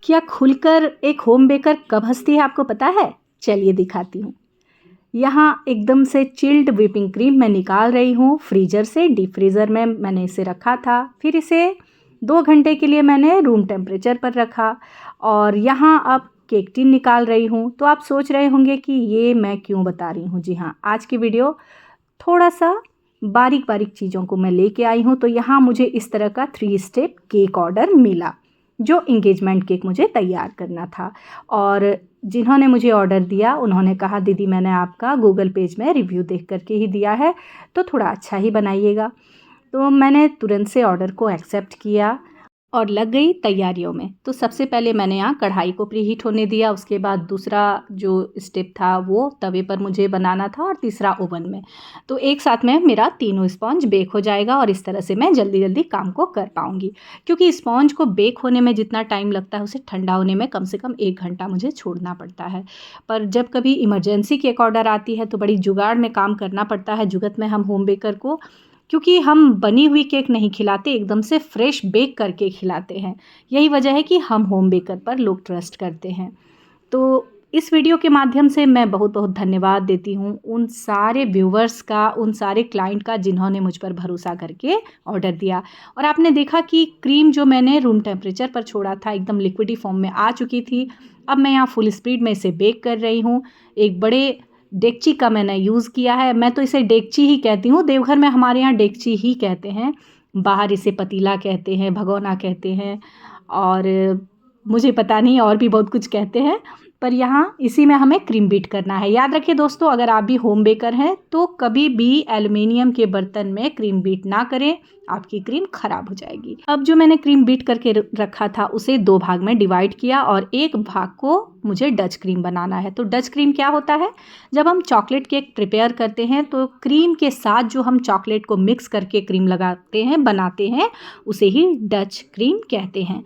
क्या खुलकर एक होम बेकर कब हंसती है आपको पता है? चलिए दिखाती हूँ। यहाँ एकदम से चिल्ड व्हिपिंग क्रीम मैं निकाल रही हूँ फ्रीज़र से। डीप फ्रीज़र में मैंने इसे रखा था, फिर इसे 2 घंटे के लिए मैंने रूम टेम्परेचर पर रखा और यहाँ अब केक टिन निकाल रही हूँ। तो आप सोच रहे होंगे कि ये मैं क्यों बता रही हूँ। जी हाँ, आज की वीडियो थोड़ा सा बारीक बारीक चीज़ों को मैं लेके आई हूँ। तो यहाँ मुझे इस तरह का 3 स्टेप केक ऑर्डर मिला, जो इंगेजमेंट केक मुझे तैयार करना था। और जिन्होंने मुझे ऑर्डर दिया उन्होंने कहा दीदी मैंने आपका गूगल पेज में रिव्यू देख करके ही दिया है, तो थोड़ा अच्छा ही बनाइएगा। तो मैंने तुरंत से ऑर्डर को एक्सेप्ट किया और लग गई तैयारियों में। तो सबसे पहले मैंने यहाँ कढ़ाई को प्रीहीट होने दिया, उसके बाद दूसरा जो स्टेप था वो तवे पर मुझे बनाना था और तीसरा ओवन में। तो एक साथ में मेरा तीनों स्पॉन्ज बेक हो जाएगा और इस तरह से मैं जल्दी जल्दी काम को कर पाऊँगी, क्योंकि स्पॉन्ज को बेक होने में जितना टाइम लगता है उसे ठंडा होने में कम से कम 1 घंटा मुझे छोड़ना पड़ता है। पर जब कभी इमरजेंसी केक ऑर्डर आती है तो बड़ी जुगाड़ में काम करना पड़ता है जुगत में हम होम बेकर को, क्योंकि हम बनी हुई केक नहीं खिलाते, एकदम से फ्रेश बेक करके खिलाते हैं। यही वजह है कि हम होम बेकर पर लोग ट्रस्ट करते हैं। तो इस वीडियो के माध्यम से मैं बहुत बहुत धन्यवाद देती हूँ उन सारे व्यूवर्स का, उन सारे क्लाइंट का जिन्होंने मुझ पर भरोसा करके ऑर्डर दिया। और आपने देखा कि क्रीम जो मैंने रूम टेम्परेचर पर छोड़ा था एकदम लिक्विडी फॉर्म में आ चुकी थी। अब मैं यहाँ फुल स्पीड में इसे बेक कर रही हूँ। एक बड़े डेगची का मैंने यूज़ किया है, मैं तो इसे डेगची ही कहती हूँ, देवघर में हमारे यहाँ डेगची ही कहते हैं, बाहर इसे पतीला कहते हैं, भगोना कहते हैं और मुझे पता नहीं और भी बहुत कुछ कहते हैं। पर यहाँ इसी में हमें क्रीम बीट करना है। याद रखिए दोस्तों, अगर आप भी होम बेकर हैं तो कभी भी एल्युमिनियम के बर्तन में क्रीम बीट ना करें, आपकी क्रीम ख़राब हो जाएगी। अब जो मैंने क्रीम बीट करके रखा था उसे 2 भाग में डिवाइड किया और एक भाग को मुझे डच क्रीम बनाना है। तो डच क्रीम क्या होता है? जब हम चॉकलेट केक प्रिपेयर करते हैं तो क्रीम के साथ जो हम चॉकलेट को मिक्स करके क्रीम लगाते हैं, बनाते हैं, उसे ही डच क्रीम कहते हैं।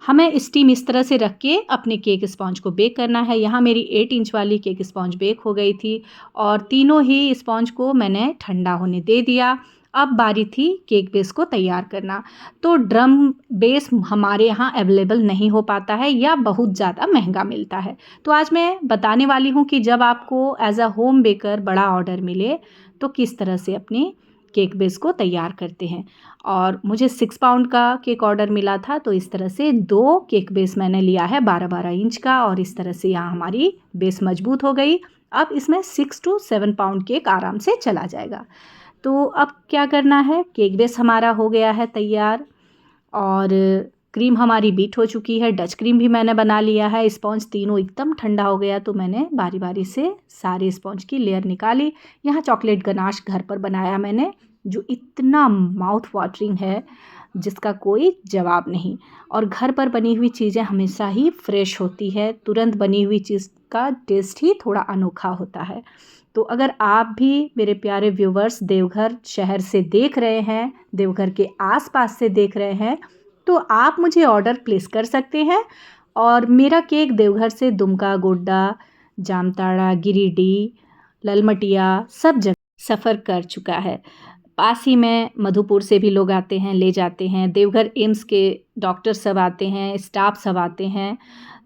हमें स्टीम इस तरह से रख के अपने केक स्पॉन्ज को बेक करना है। यहाँ मेरी 8 इंच वाली केक स्पॉन्ज बेक हो गई थी और तीनों ही स्पॉन्ज को मैंने ठंडा होने दे दिया। अब बारी थी केक बेस को तैयार करना। तो ड्रम बेस हमारे यहाँ अवेलेबल नहीं हो पाता है या बहुत ज़्यादा महंगा मिलता है। तो आज मैं बताने वाली हूँ कि जब आपको एज अ होम बेकर बड़ा ऑर्डर मिले तो किस तरह से अपने केक बेस को तैयार करते हैं। और मुझे 6 पाउंड का केक ऑर्डर मिला था, तो इस तरह से 2 केक बेस मैंने लिया है 12-12 इंच का और इस तरह से यहाँ हमारी बेस मजबूत हो गई। अब इसमें 6 to 7 पाउंड केक आराम से चला जाएगा। तो अब क्या करना है, केक बेस हमारा हो गया है तैयार और क्रीम हमारी बीट हो चुकी है, डच क्रीम भी मैंने बना लिया है, स्पॉन्ज तीनों एकदम ठंडा हो गया तो मैंने बारी बारी से सारे स्पॉन्ज की लेयर निकाली। यहाँ चॉकलेट गनाश घर पर बनाया मैंने, जो इतना माउथ वाटरिंग है जिसका कोई जवाब नहीं। और घर पर बनी हुई चीज़ें हमेशा ही फ्रेश होती है, तुरंत बनी हुई चीज़ का टेस्ट ही थोड़ा अनोखा होता है। तो अगर आप भी मेरे प्यारे व्यूवर्स देवघर शहर से देख रहे हैं, देवघर के आसपास से देख रहे हैं, तो आप मुझे ऑर्डर प्लेस कर सकते हैं। और मेरा केक देवघर से दुमका, गोड्डा, जामताड़ा, गिरिडीह, ललमटिया सब जगह सफ़र कर चुका है। पास ही में मधुपुर से भी लोग आते हैं, ले जाते हैं। देवघर एम्स के डॉक्टर सब आते हैं, स्टाफ सब आते हैं,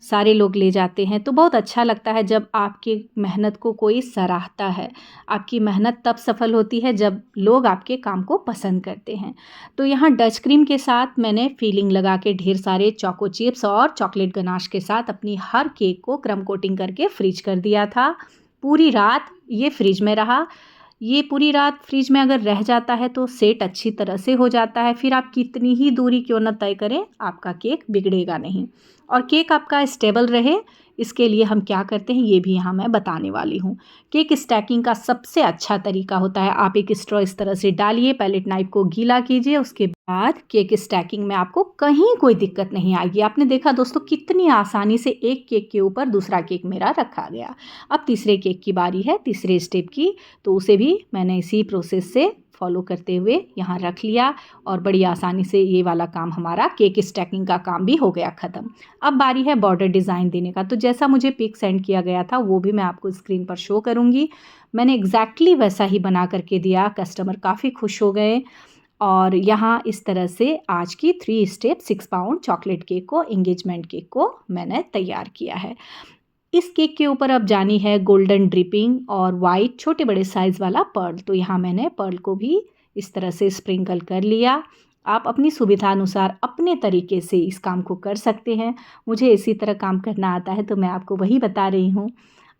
सारे लोग ले जाते हैं। तो बहुत अच्छा लगता है जब आपकी मेहनत को कोई सराहता है। आपकी मेहनत तब सफल होती है जब लोग आपके काम को पसंद करते हैं। तो यहाँ डच क्रीम के साथ मैंने फीलिंग लगा के ढेर सारे चोको चिप्स और चॉकलेट गनाश के साथ अपनी हर केक को क्रम कोटिंग करके फ्रीज कर दिया था। पूरी रात ये फ्रिज में रहा। ये पूरी रात फ्रिज में अगर रह जाता है तो सेट अच्छी तरह से हो जाता है। फिर आप कितनी ही दूरी क्यों न तय करें, आपका केक बिगड़ेगा नहीं। और केक आपका स्टेबल रहे, इसके लिए हम क्या करते हैं ये भी यहाँ मैं बताने वाली हूँ। केक स्टैकिंग का सबसे अच्छा तरीका होता है, आप एक स्ट्रॉ इस तरह से डालिए, पैलेट नाइफ को गीला कीजिए, उसके बाद केक स्टैकिंग में आपको कहीं कोई दिक्कत नहीं आएगी। आपने देखा दोस्तों कितनी आसानी से एक केक के ऊपर दूसरा केक मेरा रखा गया। अब तीसरे केक की बारी है, तीसरे स्टेप की, तो उसे भी मैंने इसी प्रोसेस से फॉलो करते हुए यहाँ रख लिया और बड़ी आसानी से ये वाला काम हमारा केक स्टैकिंग का काम भी हो गया ख़त्म। अब बारी है बॉर्डर डिज़ाइन देने का। तो जैसा मुझे पिक सेंड किया गया था वो भी मैं आपको स्क्रीन पर शो करूँगी। मैंने एग्जैक्टली वैसा ही बना करके दिया, कस्टमर काफ़ी खुश हो गए और यहाँ इस तरह से आज की 3 स्टेप 6 पाउंड चॉकलेट केक को, एंगेजमेंट केक को मैंने तैयार किया है। इस केक के ऊपर अब जानी है गोल्डन ड्रिपिंग और वाइट छोटे बड़े साइज़ वाला पर्ल। तो यहाँ मैंने पर्ल को भी इस तरह से स्प्रिंकल कर लिया। आप अपनी सुविधानुसार अपने तरीके से इस काम को कर सकते हैं। मुझे इसी तरह काम करना आता है तो मैं आपको वही बता रही हूँ।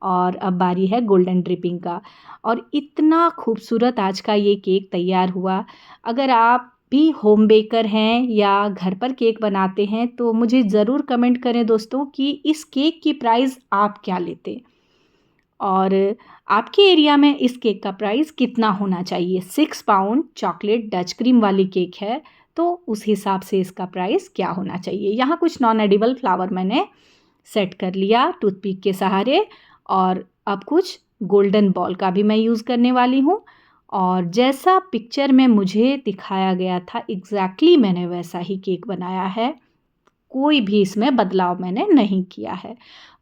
और अब बारी है गोल्डन ड्रिपिंग का। और इतना खूबसूरत आज का ये केक तैयार हुआ। अगर आप भी होम बेकर हैं या घर पर केक बनाते हैं तो मुझे ज़रूर कमेंट करें दोस्तों कि इस केक की प्राइस आप क्या लेते, और आपके एरिया में इस केक का प्राइस कितना होना चाहिए। 6 पाउंड चॉकलेट डच क्रीम वाली केक है तो उस हिसाब से इसका प्राइस क्या होना चाहिए। यहाँ कुछ नॉन एडिबल फ्लावर मैंने सेट कर लिया टूथपिक के सहारे, और अब कुछ गोल्डन बॉल का भी मैं यूज़ करने वाली हूँ। और जैसा पिक्चर में मुझे दिखाया गया था एग्जैक्टली मैंने वैसा ही केक बनाया है, कोई भी इसमें बदलाव मैंने नहीं किया है।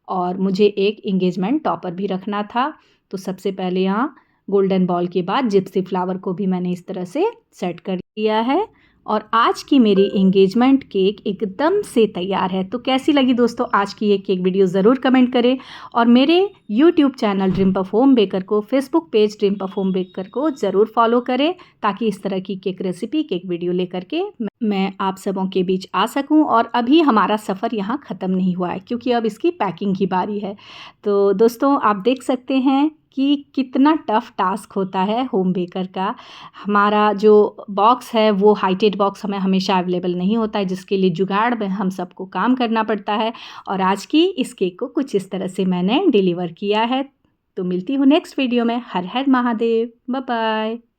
और मुझे एक एंगेजमेंट टॉपर भी रखना था तो सबसे पहले यहाँ गोल्डन बॉल के बाद जिप्सी फ्लावर को भी मैंने इस तरह से सेट कर लिया है। और आज की मेरी एंगेजमेंट केक एकदम से तैयार है। तो कैसी लगी दोस्तों आज की ये केक वीडियो, ज़रूर कमेंट करें। और मेरे YouTube channel dream puff home baker को, Facebook page dream puff home baker को ज़रूर फॉलो करें ताकि इस तरह की केक रेसिपी, केक वीडियो लेकर के मैं आप सबों के बीच आ सकूं। और अभी हमारा सफ़र यहाँ ख़त्म नहीं हुआ है क्योंकि अब इसकी पैकिंग की बारी है। तो दोस्तों आप देख सकते हैं कि कितना टफ़ टास्क होता है होम बेकर का। हमारा जो बॉक्स है वो हाइटेड बॉक्स हमें हमेशा अवेलेबल नहीं होता है, जिसके लिए जुगाड़ में हम सबको काम करना पड़ता है। और आज की इस केक को कुछ इस तरह से मैंने डिलीवर किया है। तो मिलती हूँ नेक्स्ट वीडियो में। हर हर महादेव, बाय बाय।